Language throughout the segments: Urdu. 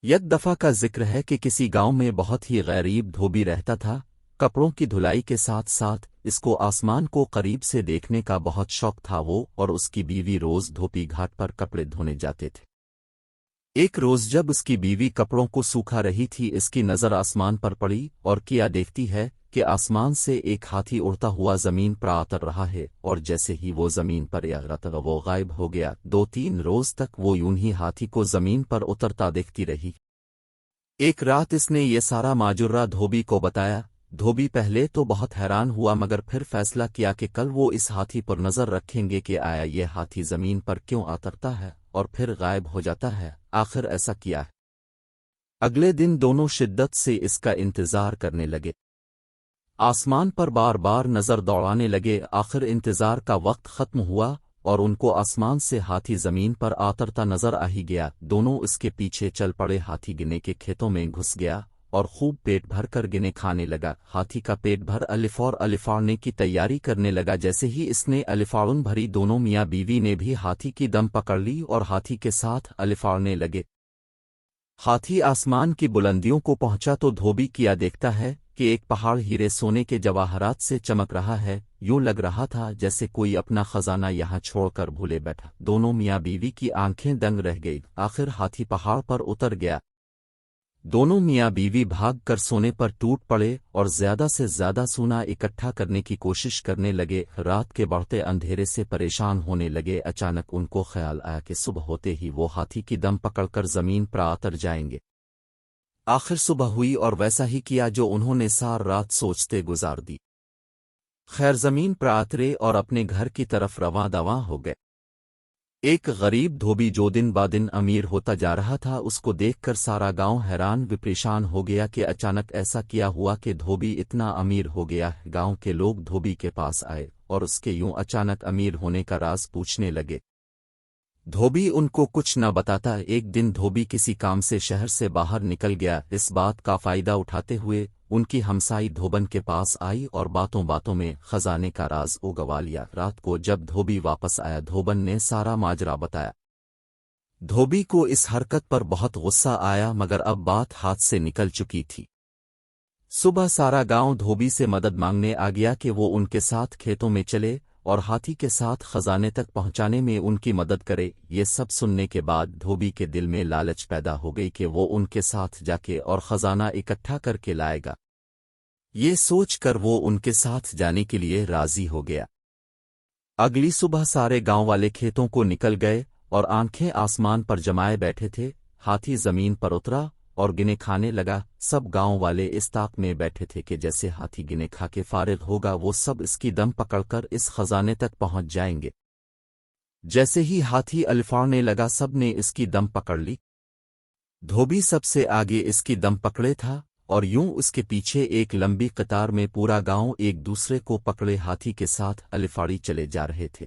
یک دفعہ کا ذکر ہے کہ کسی گاؤں میں بہت ہی غریب دھوبی رہتا تھا۔ کپڑوں کی دھلائی کے ساتھ ساتھ اس کو آسمان کو قریب سے دیکھنے کا بہت شوق تھا۔ وہ اور اس کی بیوی روز دھوبی گھاٹ پر کپڑے دھونے جاتے تھے۔ ایک روز جب اس کی بیوی کپڑوں کو سوکھا رہی تھی، اس کی نظر آسمان پر پڑی اور کیا دیکھتی ہے کہ آسمان سے ایک ہاتھی اڑتا ہوا زمین پر اتر رہا ہے، اور جیسے ہی وہ زمین پر اترا وہ غائب ہو گیا۔ 2-3 روز تک وہ یوں ہی ہاتھی کو زمین پر اترتا دیکھتی رہی۔ ایک رات اس نے یہ سارا ماجرہ دھوبی کو بتایا۔ دھوبی پہلے تو بہت حیران ہوا، مگر پھر فیصلہ کیا کہ کل وہ اس ہاتھی پر نظر رکھیں گے کہ آیا یہ ہاتھی زمین پر کیوں اترتا ہے اور پھر غائب ہو جاتا ہے۔ آخر ایسا کیا ہے۔ اگلے دن دونوں شدت سے اس کا انتظار کرنے لگے، آسمان پر بار بار نظر دوڑانے لگے۔ آخر انتظار کا وقت ختم ہوا اور ان کو آسمان سے ہاتھی زمین پر اترتا نظر آ ہی گیا۔ دونوں اس کے پیچھے چل پڑے۔ ہاتھی گنے کے کھیتوں میں گھس گیا اور خوب پیٹ بھر کر گنے کھانے لگا۔ ہاتھی کا پیٹ بھر الفور الفاڑنے کی تیاری کرنے لگا۔ جیسے ہی اس نے الفاڑن بھری، دونوں میاں بیوی نے بھی ہاتھی کی دم پکڑ لی اور ہاتھی کے ساتھ الفاڑنے لگے۔ ہاتھی آسمان کی بلندیوں کو پہنچا تو دھوبی کیا دیکھتا ہے کہ ایک پہاڑ ہیرے سونے کے جواہرات سے چمک رہا ہے۔ یوں لگ رہا تھا جیسے کوئی اپنا خزانہ یہاں چھوڑ کر بھولے بیٹھا۔ دونوں میاں بیوی کی آنکھیں دنگ رہ گئی۔ آخر ہاتھی پہاڑ پر اتر گیا۔ دونوں میاں بیوی بھاگ کر سونے پر ٹوٹ پڑے اور زیادہ سے زیادہ سونا اکٹھا کرنے کی کوشش کرنے لگے۔ رات کے بڑھتے اندھیرے سے پریشان ہونے لگے۔ اچانک ان کو خیال آیا کہ صبح ہوتے ہی وہ ہاتھی کی دم پکڑ کر زمین پر اتر جائیں گے۔ آخر صبح ہوئی اور ویسا ہی کیا جو انہوں نے سار رات سوچتے گزار دی۔ خیر زمین پر اترے اور اپنے گھر کی طرف رواں دواں ہو گئے۔ ایک غریب دھوبی جو دن بعدن امیر ہوتا جا رہا تھا، اس کو دیکھ کر سارا گاؤں حیران و پریشان ہو گیا کہ اچانک ایسا کیا ہوا کہ دھوبی اتنا امیر ہو گیا۔ گاؤں کے لوگ دھوبی کے پاس آئے اور اس کے یوں اچانک امیر ہونے کا راز پوچھنے لگے۔ دھوبی ان کو کچھ نہ بتاتا۔ ایک دن دھوبی کسی کام سے شہر سے باہر نکل گیا۔ اس بات کا فائدہ اٹھاتے ہوئے ان کی ہمسائی دھوبن کے پاس آئی اور باتوں باتوں میں خزانے کا راز اگوا لیا۔ رات کو جب دھوبی واپس آیا، دھوبن نے سارا ماجرا بتایا۔ دھوبی کو اس حرکت پر بہت غصہ آیا، مگر اب بات ہاتھ سے نکل چکی تھی۔ صبح سارا گاؤں دھوبی سے مدد مانگنے آ گیا کہ وہ ان کے ساتھ کھیتوں میں چلے اور ہاتھی کے ساتھ خزانے تک پہنچانے میں ان کی مدد کرے۔ یہ سب سننے کے بعد دھوبی کے دل میں لالچ پیدا ہو گئی کہ وہ ان کے ساتھ جا کے اور خزانہ اکٹھا کر کے لائے گا۔ یہ سوچ کر وہ ان کے ساتھ جانے کے لیے راضی ہو گیا۔ اگلی صبح سارے گاؤں والے کھیتوں کو نکل گئے اور آنکھیں آسمان پر جمائے بیٹھے تھے۔ ہاتھی زمین پر اترا اور گنے کھانے لگا۔ سب گاؤں والے اس طاق میں بیٹھے تھے کہ جیسے ہاتھی گنے کھا کے فارغ ہوگا، وہ سب اس کی دم پکڑ کر اس خزانے تک پہنچ جائیں گے۔ جیسے ہی ہاتھی الفاڑنے لگا، سب نے اس کی دم پکڑ لی۔ دھوبی سب سے آگے اس کی دم پکڑے تھا اور یوں اس کے پیچھے ایک لمبی قطار میں پورا گاؤں ایک دوسرے کو پکڑے ہاتھی کے ساتھ الفاڑی چلے جا رہے تھے۔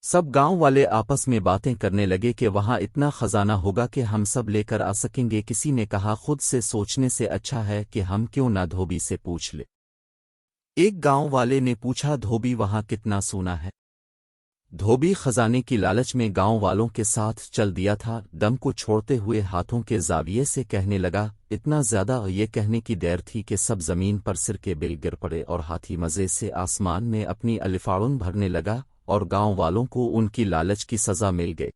سب گاؤں والے آپس میں باتیں کرنے لگے کہ وہاں اتنا خزانہ ہوگا کہ ہم سب لے کر آ سکیں گے۔ کسی نے کہا خود سے سوچنے سے اچھا ہے کہ ہم کیوں نہ دھوبی سے پوچھ لے۔ ایک گاؤں والے نے پوچھا، دھوبی وہاں کتنا سونا ہے؟ دھوبی خزانے کی لالچ میں گاؤں والوں کے ساتھ چل دیا تھا۔ دم کو چھوڑتے ہوئے ہاتھوں کے زاویے سے کہنے لگا، اتنا زیادہ یہ کہنے کی دیر تھی کہ سب زمین پر سر کے بل گر پڑے اور ہاتھی مزے سے آسمان میں اپنی الفاڑن بھرنے لگا اور گاؤں والوں کو ان کی لالچ کی سزا مل گئی۔